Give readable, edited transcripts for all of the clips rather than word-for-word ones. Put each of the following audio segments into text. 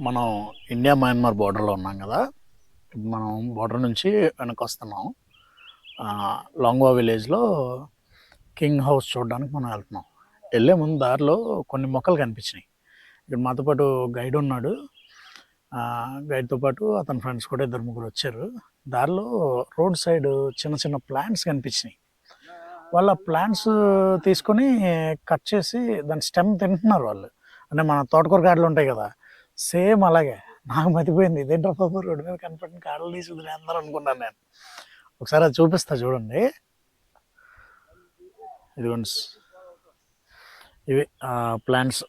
మనం India Myanmar బోర్డర్లో ఉన్నాం కదా. మనం బోర్డర్ నుంచి వెనక్కి వస్తున్నాం. లాంగ్వా విలేజ్లో కింగ్ హౌస్ చూడడానికి మనం వెళ్తున్నాం. వెళ్ళే ముందు దారిలో కొన్ని మొక్కలు కనిపించినాయి. ఇక్కడ మాతో పాటు గైడ్ ఉన్నాడు. గైడ్తో పాటు అతని ఫ్రెండ్స్ కూడా 2-3 వచ్చారు. దారిలో రోడ్ సైడ్ చిన్న చిన్న ప్లాంట్స్ కనిపించినాయి. వాళ్ళ ప్లాంట్స్ తీసుకొని కట్ చేసి దాని స్టెమ్ తింటున్నారు వాళ్ళు. అంటే మన తోటకూర కాడలు ఉంటాయి కదా, సేమ్ అలాగే. నాకు మతిపోయింది, ఇదేంట్రా బాబు రోడ్డు మీద కనపడిన కాడలు తీసి అందరూ అనుకున్నాను నేను. ఒకసారి అది చూపిస్తా చూడండి. ఇదిగోండి, ఇవి ప్లాంట్స్.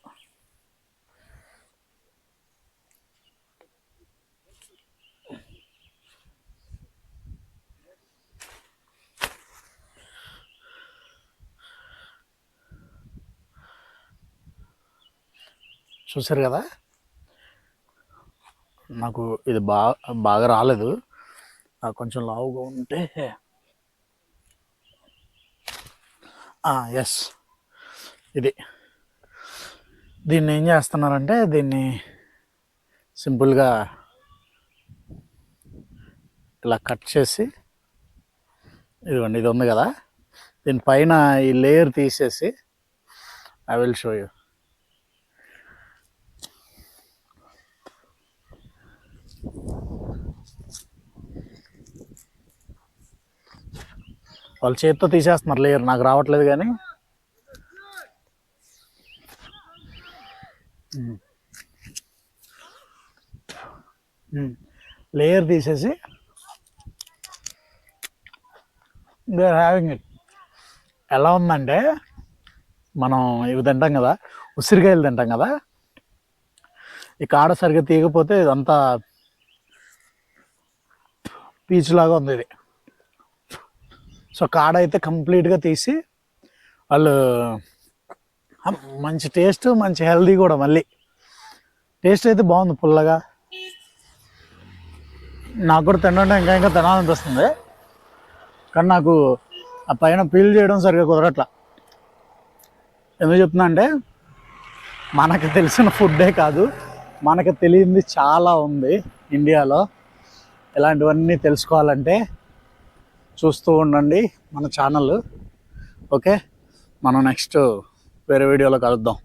చూసారు కదా, నాకు ఇది బాగా రాలేదు. కొంచెం లావుగా ఉంటే ఎస్, ఇది. దీన్ని ఏం చేస్తున్నారంటే దీన్ని సింపుల్గా ఇలా కట్ చేసి, ఇదిగోండి ఇది ఉంది కదా, దీనిపైన ఈ లేయర్ తీసేసి ఐ విల్ షో యూ. వాళ్ళు చేతితో తీసేస్తున్నారు లేయర్, నాకు రావట్లేదు. కానీ లేయర్ తీసేసి దే ఆర్ హ్యావింగ్ ఇట్. ఎలా ఉందంటే, మనం ఇవి తింటాం కదా, ఉసిరికాయలు తింటాం కదా, ఈ కాడ సరిగ్గా తీయకపోతే ఇదంతా పీచులాగా ఉంది ఇది. సో కాడ అయితే కంప్లీట్గా తీసి వాళ్ళు మంచి టేస్ట్, మంచి హెల్దీ కూడా. మళ్ళీ టేస్ట్ అయితే బాగుంది, పుల్లగా. నాకు కూడా తినడం ఇంకా ఇంకా తినాలనిపిస్తుంది, కానీ నాకు ఆ పైన పీల్ చేయడం సరిగ్గా కుదరట్లా. ఎందుకు చెప్తున్నా అంటే, మనకు తెలిసిన ఫుడ్డే కాదు, మనకు తెలియంది చాలా ఉంది ఇండియాలో. ఇలాంటివన్నీ తెలుసుకోవాలంటే చూస్తూ ఉండండి మన ఛానల్. ఓకే, మనం నెక్స్ట్ వేరే వీడియోలో కలుద్దాం.